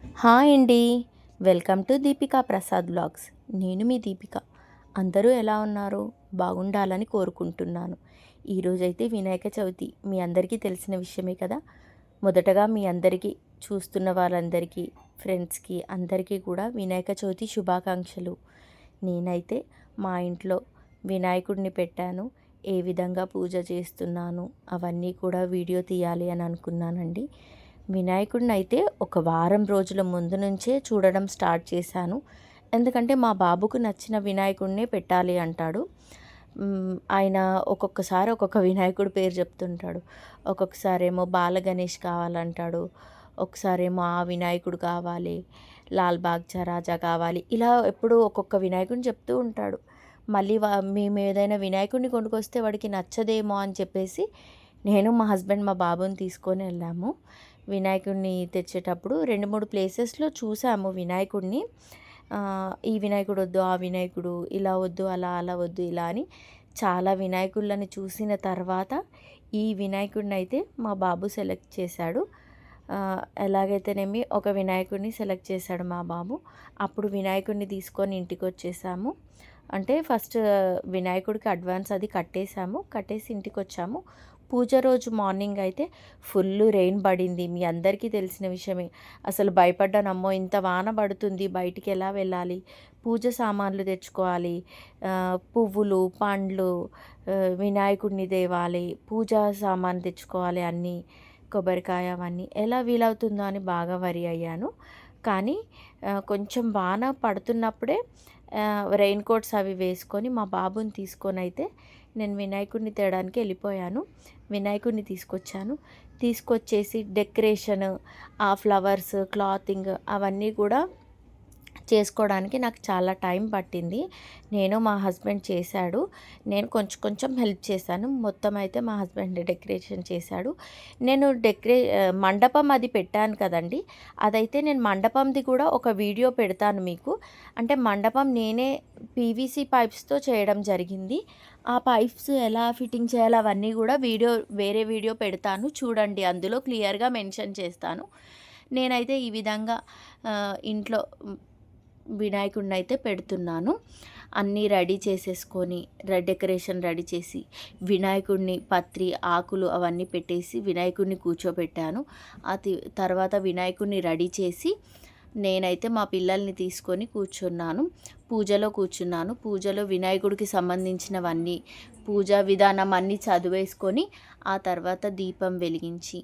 Hi అండి. Welcome to Deepika Prasad blogs. నేను మీ దీపిక. అందరూ ఎలా ఉన్నారు? బాగుండాలని కోరుకుంటున్నాను. ఈరోజైతే వినాయక చవితి మీ అందరికీ తెలిసిన విషయమే కదా. మొదటగా మీ అందరికీ, చూస్తున్న వాళ్ళందరికీ, ఫ్రెండ్స్కి అందరికీ కూడా వినాయక చవితి శుభాకాంక్షలు. నేనైతే మా ఇంట్లో వినాయకుడిని పెట్టాను. ఏ విధంగా పూజ చేస్తున్నాను అవన్నీ కూడా వీడియో తీయాలి అని అనుకున్నానండి. వినాయకుడిని అయితే ఒక వారం రోజుల ముందు నుంచే చూడడం స్టార్ట్ చేశాను. ఎందుకంటే మా బాబుకు నచ్చిన వినాయకుడినే పెట్టాలి అంటాడు. ఆయన ఒక్కొక్కసారి ఒక్కొక్క వినాయకుడి పేరు చెప్తుంటాడు. ఒక్కొక్కసారేమో బాల గణేష్ కావాలంటాడు. ఒకసారేమో ఆ వినాయకుడు కావాలి, లాల్ బాగ్చా రాజా కావాలి. ఇలా ఎప్పుడూ ఒక్కొక్క వినాయకుడిని చెప్తూ ఉంటాడు. మళ్ళీ మేము ఏదైనా వినాయకుడిని కొనుక్కొస్తే వాడికి నచ్చదేమో అని చెప్పేసి నేను, మా హస్బెండ్, మా బాబుని తీసుకొని వెళ్ళాము. వినాయకుడిని తెచ్చేటప్పుడు 2, 3 ప్లేసెస్లో చూసాము వినాయకుడిని. ఈ వినాయకుడు వద్దు, ఆ వినాయకుడు ఇలా వద్దు, అలా వద్దు, ఇలా అని చాలా వినాయకుళ్ళని చూసిన తర్వాత ఈ వినాయకుడిని అయితే మా బాబు సెలెక్ట్ చేశాడు. ఎలాగైతేనేమి ఒక వినాయకుడిని సెలెక్ట్ చేశాడు మా బాబు. అప్పుడు వినాయకుడిని తీసుకొని ఇంటికి వచ్చేసాము. అంటే ఫస్ట్ వినాయకుడికి అడ్వాన్స్ అది కట్టేసాము. కట్టేసి ఇంటికి వచ్చాము. పూజ రోజు మార్నింగ్ అయితే ఫుల్ రెయిన్ పడింది. మీ అందరికీ తెలిసిన విషయమే. అసలు భయపడ్డానమ్మో, ఇంత వాన పడుతుంది, బయటికి ఎలా వెళ్ళాలి, పూజ సామాన్లు తెచ్చుకోవాలి, పువ్వులు, పండ్లు, వినాయకుడిని తేవాలి, పూజా సామాన్ తెచ్చుకోవాలి, అన్నీ కొబ్బరికాయ అవన్నీ ఎలా వీలవుతుందో అని బాగా వరి అయ్యాను. కానీ కొంచెం వాన పడుతున్నప్పుడే రెయిన్ కోట్స్ అవి వేసుకొని మా బాబుని తీసుకొని అయితే నేను వినాయకుడిని తేడానికి వెళ్ళిపోయాను. వినాయకుడిని తీసుకొచ్చాను. తీసుకొచ్చేసి డెకరేషన్, ఆ ఫ్లవర్స్, క్లాతింగ్ అవన్నీ కూడా చేసుకోవడానికి నాకు చాలా టైం పట్టింది. నేను, మా హస్బెండ్ చేశాడు. నేను కొంచెం కొంచెం హెల్ప్ చేశాను. మొత్తం అయితే మా హస్బెండ్ డెకరేషన్ చేశాడు. నేను మండపం అది పెట్టాను కదండి. అదైతే నేను మండపంది కూడా ఒక వీడియో పెడతాను మీకు. అంటే మండపం నేనే పీవీసీ పైప్స్తో చేయడం జరిగింది. ఆ పైప్స్ ఎలా ఫిట్టింగ్ చేయాలో అవన్నీ కూడా వేరే వీడియో పెడతాను చూడండి. అందులో క్లియర్గా మెన్షన్ చేస్తాను. నేనైతే ఈ విధంగా ఇంట్లో వినాయకుడిని అయితే పెడుతున్నాను. అన్నీ రెడీ చేసేసుకొని డెకరేషన్ రెడీ చేసి వినాయకుడిని పత్రి, ఆకులు అవన్నీ పెట్టేసి వినాయకుడిని కూర్చోబెట్టాను. తర్వాత వినాయకుడిని రెడీ చేసి నేనైతే మా పిల్లల్ని తీసుకొని కూర్చున్నాను. పూజలో కూర్చున్నాను. పూజలో వినాయకుడికి సంబంధించినవన్నీ, పూజా విధానం అన్నీ చదివేసుకొని ఆ తర్వాత దీపం వెలిగించి,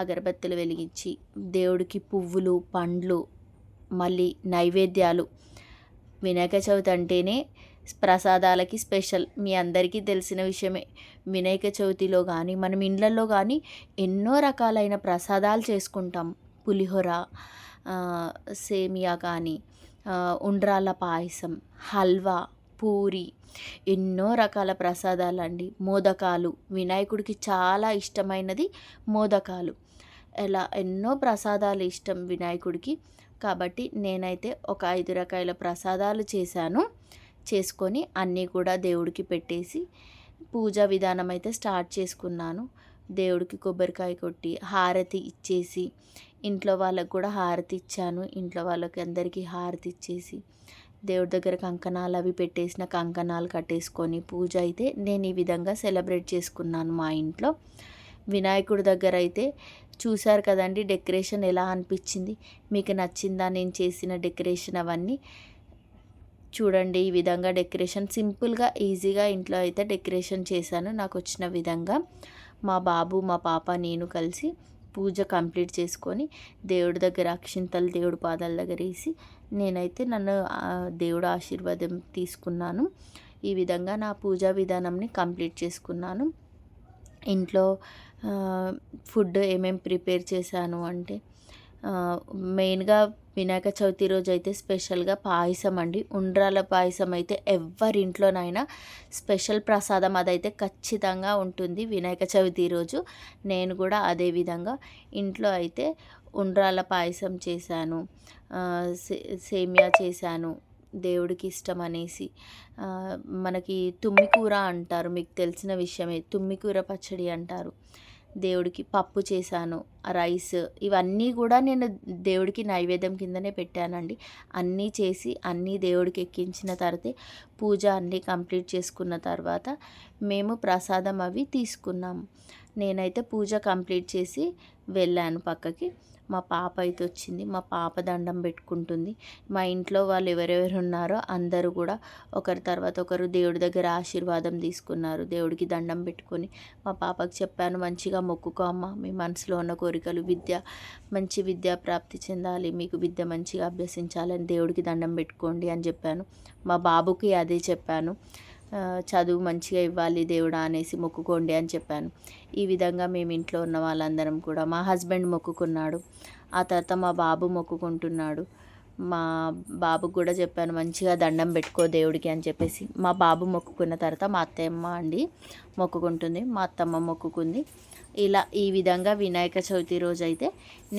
అగరబత్తులు వెలిగించి, దేవుడికి పువ్వులు, పండ్లు, మళ్ళీ నైవేద్యాలు. వినాయక చవితి అంటేనే ప్రసాదాలకి స్పెషల్. మీ అందరికీ తెలిసిన విషయమే. వినాయక చవితిలో కానీ మనం ఇండ్లలో కానీ ఎన్నో రకాలైన ప్రసాదాలు చేసుకుంటాం. పులిహోర, సేమియా కానీ, ఉండ్రాళ్ళ పాయసం, హల్వా, పూరి, ఎన్నో రకాల ప్రసాదాలండి. మోదకాలు, వినాయకుడికి చాలా ఇష్టమైనది మోదకాలు. ఇలా ఎన్నో ప్రసాదాలు ఇష్టం వినాయకుడికి. కాబట్టి నేనైతే ఒక 5 రకాల ప్రసాదాలు చేసుకొని అన్నీ కూడా దేవుడికి పెట్టేసి పూజా విధానం అయితే స్టార్ట్ చేసుకున్నాను. దేవుడికి కొబ్బరికాయ కొట్టి హారతి ఇచ్చేసి ఇంట్లో వాళ్ళకు కూడా హారతి ఇచ్చాను. ఇంట్లో వాళ్ళకి అందరికీ హారతి ఇచ్చేసి దేవుడి దగ్గర కంకణాలు అవి పెట్టేసిన కంకణాలు కట్టేసుకొని పూజ అయితే నేను ఈ విధంగా సెలబ్రేట్ చేసుకున్నాను మా ఇంట్లో. వినాయకుడి దగ్గర అయితే చూశారు కదండి డెకరేషన్ ఎలా అనిపించింది. మీకు నచ్చిందా నేను చేసిన డెకరేషన్ అవన్నీ? చూడండి, ఈ విధంగా డెకరేషన్ సింపుల్గా ఈజీగా ఇంట్లో అయితే డెకరేషన్ చేశాను నాకు వచ్చిన విధంగా. మా బాబు, మా పాప, నేను కలిసి పూజ కంప్లీట్ చేసుకొని దేవుడి దగ్గర అక్షింతలు దేవుడి పాదాల దగ్గర వేసి నేనైతే దేవుడు ఆశీర్వాదం తీసుకున్నాను. ఈ విధంగా నా పూజా విధానంని కంప్లీట్ చేసుకున్నాను. ఇంట్లో ఫుడ్ ఏమేమి ప్రిపేర్ చేశాను అంటే మెయిన్గా వినాయక చవితి రోజు అయితే స్పెషల్గా పాయసం అండి. ఉండ్రాల పాయసం అయితే ఎవరింట్లోనైనా స్పెషల్ ప్రసాదం అదైతే ఖచ్చితంగా ఉంటుంది వినాయక చవితి రోజు. నేను కూడా అదే విధంగా ఇంట్లో అయితే ఉండ్రాల పాయసం చేశాను, సేమియా చేశాను దేవుడికి ఇష్టం అనేసి. మనకి తుమ్మికూర అంటారు, మీకు తెలిసిన విషయమే. తుమ్మికూర పచ్చడి అంటారు. దేవుడికి పప్పు చేశాను, రైస్ ఇవన్నీ కూడా నేను దేవుడికి నైవేద్యం కిందనే పెట్టానండి. అన్నీ చేసి అన్నీ దేవుడికి ఎక్కించిన తర్వాతే పూజ అన్నీ కంప్లీట్ చేసుకున్న తర్వాత మేము ప్రసాదం అవి తీసుకున్నాము. నేనైతే పూజ కంప్లీట్ చేసి వెళ్ళాను పక్కకి. మా పాప అయితే వచ్చింది. మా పాప దండం పెట్టుకుంటుంది. మా ఇంట్లో వాళ్ళు ఎవరెవరు ఉన్నారో అందరూ కూడా ఒకరి తర్వాత ఒకరు దేవుడి దగ్గర ఆశీర్వాదం తీసుకున్నారు. దేవుడికి దండం పెట్టుకొని మా పాపకు చెప్పాను, మంచిగా మొక్కుకో అమ్మ, మీ మనసులో ఉన్న కోరికలు, మంచి విద్యా ప్రాప్తి చెందాలి, మీకు విద్య మంచిగా అభ్యసించాలని దేవుడికి దండం పెట్టుకోండి అని చెప్పాను. మా బాబుకి అదే చెప్పాను, చదువు మంచిగా ఇవ్వాలి దేవుడా అనేసి మొక్కుకోండి అని చెప్పాను. ఈ విధంగా మేము ఇంట్లో ఉన్న వాళ్ళందరం కూడా, మా హస్బెండ్ మొక్కుకున్నాడు, ఆ తర్వాత మా బాబు మొక్కుకుంటున్నాడు. మా బాబుకు కూడా చెప్పాను, మంచిగా దండం పెట్టుకో దేవుడికి అని చెప్పేసి. మా బాబు మొక్కుకున్న తర్వాత మా అత్తమ్మ అండి మొక్కుకుంటుంది, మా అత్తమ్మ మొక్కుకుంది. ఇలా ఈ విధంగా వినాయక చవితి రోజు అయితే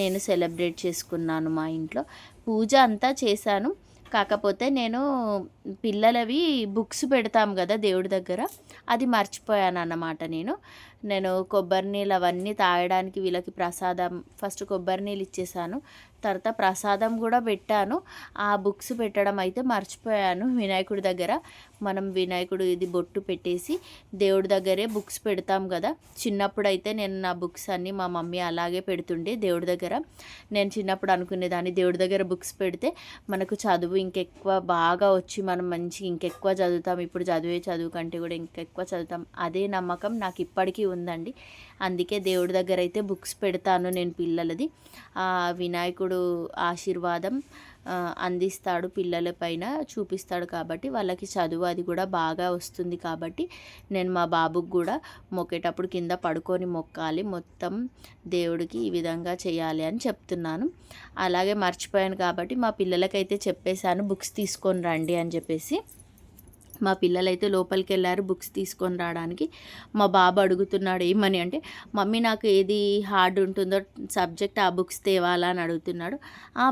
నేను సెలబ్రేట్ చేసుకున్నాను మా ఇంట్లో. పూజ అంతా చేశాను. కాకపోతే నేను పిల్లలవి బుక్స్ పెడతాం కదా దేవుడి దగ్గర, అది మర్చిపోయాను అన్నమాట. నేను కొబ్బరి నీళ్ళు అవన్నీ తాగడానికి వీళ్ళకి ప్రసాదం, ఫస్ట్ కొబ్బరి నీళ్ళు ఇచ్చేసాను, తర్వాత ప్రసాదం కూడా పెట్టాను. ఆ బుక్స్ పెట్టడం అయితే మర్చిపోయాను వినాయకుడి దగ్గర. మనం వినాయకుడు ఇది బొట్టు పెట్టేసి దేవుడి దగ్గరే బుక్స్ పెడతాం కదా. చిన్నప్పుడు అయితే నేను నా బుక్స్ అన్నీ మా మమ్మీ అలాగే పెడుతుండే దేవుడి దగ్గర. నేను చిన్నప్పుడు అనుకునేదాన్ని, దేవుడి దగ్గర బుక్స్ పెడితే మనకు చదువు ఇంకెక్కువ బాగా వచ్చి మనం మంచిగా ఇంకెక్కువ చదువుతాం, ఇప్పుడు చదివే చదువు కంటే కూడా ఇంకెక్కువ చదువుతాం. అదే నమ్మకం నాకు ఇప్పటికీ ఉందండి. అందుకే దేవుడి దగ్గర అయితే బుక్స్ పెడతాను నేను పిల్లలది. వినాయకుడు ఆశీర్వాదం అందిస్తాడు, పిల్లల పైన చూపిస్తాడు కాబట్టి వాళ్ళకి చదువు అది కూడా బాగా వస్తుంది. కాబట్టి నేను మా బాబుకి కూడా మొక్కేటప్పుడు కింద పడుకొని మొక్కాలి, మొత్తం దేవుడికి ఈ విధంగా చేయాలి అని చెప్తున్నాను. అలాగే మర్చిపోయాను కాబట్టి మా పిల్లలకైతే చెప్పేశాను, బుక్స్ తీసుకొని రండి అని చెప్పేసి. మా పిల్లలైతే లోపలికి వెళ్ళారు బుక్స్ తీసుకొని రావడానికి. మా బాబు అడుగుతున్నాడు ఏమని అంటే, మమ్మీ నాకు ఏది హార్డ్ ఉంటుందో సబ్జెక్ట్ ఆ బుక్స్ తేవాలా అని అడుగుతున్నాడు.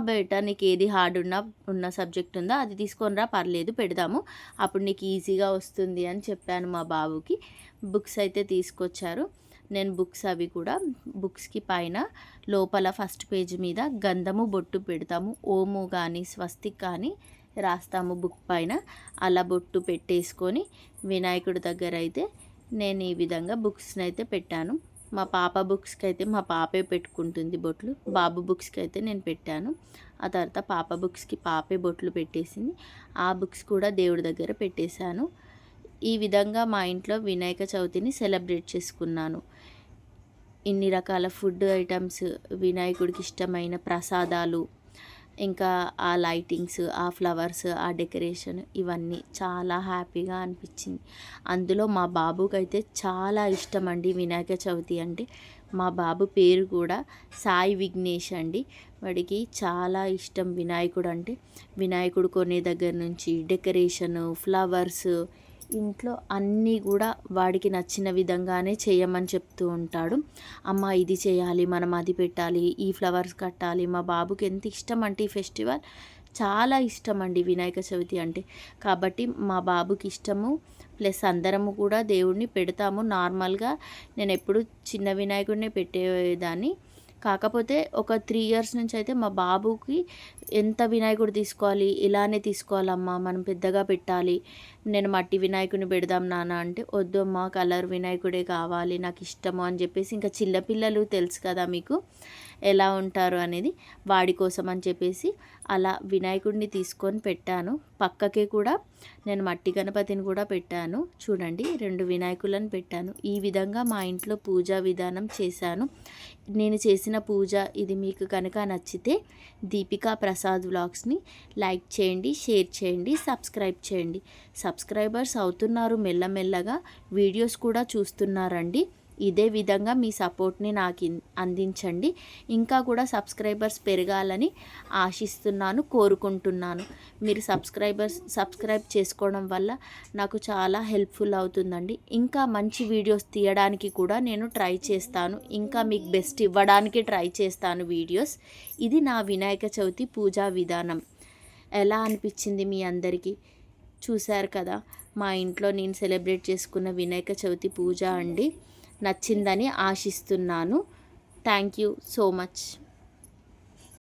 బేటా నీకు ఏది హార్డ్ ఉన్న సబ్జెక్ట్ ఉందో అది తీసుకొని రా, పర్లేదు పెడదాము, అప్పుడు నీకు ఈజీగా వస్తుంది అని చెప్పాను మా బాబుకి. బుక్స్ అయితే తీసుకొచ్చారు. నేను బుక్స్ అవి కూడా బుక్స్కి పైన లోపల ఫస్ట్ పేజ్ మీద గంధము బొట్టు పెడతాము, ఓము కానీ స్వస్తిక్ కానీ రాస్తాము బుక్ పైన. అలా బొట్టు పెట్టేసుకొని వినాయకుడి దగ్గర అయితే నేను ఈ విధంగా బుక్స్ని అయితే పెట్టాను. మా పాప బుక్స్కి అయితే మా పాపే పెట్టుకుంటుంది బొట్లు, బాబు బుక్స్కి అయితే నేను పెట్టాను. ఆ తర్వాత పాప బుక్స్కి పాపే బొట్లు పెట్టేసింది. ఆ బుక్స్ కూడా దేవుడి దగ్గర పెట్టేశాను. ఈ విధంగా మా ఇంట్లో వినాయక చవితిని సెలబ్రేట్ చేసుకున్నాను. ఇన్ని రకాల ఫుడ్ ఐటమ్స్, వినాయకుడికి ఇష్టమైన ప్రసాదాలు, ఇంకా ఆ లైటింగ్స్, ఆ ఫ్లవర్స్, ఆ డెకరేషన్ ఇవన్నీ చాలా హ్యాపీగా అనిపించింది. అందులో మా బాబుకి అయితే చాలా ఇష్టం అండి వినాయక చవితి అంటే. మా బాబు పేరు కూడా సాయి విఘ్నేష్ అండి. వాడికి చాలా ఇష్టం వినాయకుడు అంటే. వినాయకుడు కొనే దగ్గర నుంచి డెకరేషను, ఫ్లవర్స్, ఇంట్లో అన్నీ కూడా వాడికి నచ్చిన విధంగానే చేయమని చెప్తూ ఉంటాడు. అమ్మ ఇది చేయాలి, మనం అది పెట్టాలి, ఈ ఫ్లవర్స్ కట్టాలి. మా బాబుకి ఎంత ఇష్టం అంటే ఈ ఫెస్టివల్ చాలా ఇష్టం అండి వినాయక చవితి అంటే. కాబట్టి మా బాబుకి ఇష్టము, ప్లస్ అందరము కూడా దేవుడిని పెడతాము. నార్మల్గా నేను ఎప్పుడు చిన్న వినాయకుడినే పెట్టేదాన్ని. కాకపోతే ఒక 3 ఇయర్స్ నుంచి అయితే మా బాబుకి ఎంత వినాయకుడు తీసుకోవాలి, ఇలానే తీసుకోవాలమ్మా, మనం పెద్దగా పెట్టాలి, నేను మట్టి వినాయకుడిని పెడదాం నాన్న అంటే, వద్దమ్మా కలర్ వినాయకుడే కావాలి నాకు ఇష్టము అని చెప్పేసి, ఇంకా చిన్నపిల్లలు తెలుసు కదా మీకు ఎలా ఉంటారు అనేది, వాడి కోసం అని చెప్పేసి అలా వినాయకుడిని తీసుకొని పెట్టాను. పక్కకే కూడా నేను మట్టి గణపతిని కూడా పెట్టాను. చూడండి 2 వినాయకులను పెట్టాను. ఈ విధంగా మా ఇంట్లో పూజా విధానం చేశాను. నేను చేసిన పూజ ఇది మీకు కనుక నచ్చితే దీపికా ప్రసాద్ వ్లాగ్స్ని లైక్ చేయండి, షేర్ చేయండి, సబ్స్క్రైబ్ చేయండి. సబ్స్క్రైబర్స్ అవుతున్నారు మెల్లమెల్లగా, వీడియోస్ కూడా చూస్తున్నారండి. ఇదే విధంగా మీ సపోర్ట్ని నాకు అందించండి. ఇంకా కూడా సబ్స్క్రైబర్స్ పెరగాలని ఆశిస్తున్నాను, కోరుకుంటున్నాను. మీరు సబ్స్క్రైబ్ చేసుకోవడం వల్ల నాకు చాలా హెల్ప్ఫుల్ అవుతుందండి. ఇంకా మంచి వీడియోస్ తీయడానికి కూడా నేను ట్రై చేస్తాను, ఇంకా మీకు బెస్ట్ ఇవ్వడానికి ట్రై చేస్తాను వీడియోస్. ఇది నా వినాయక చవితి పూజా విధానం. ఎలా అనిపించింది మీ అందరికీ? చూశారు కదా మా ఇంట్లో నేను సెలబ్రేట్ చేసుకున్న వినాయక చవితి పూజ అండి. నచ్చిందని ఆశిస్తున్నాను. Thank you so much.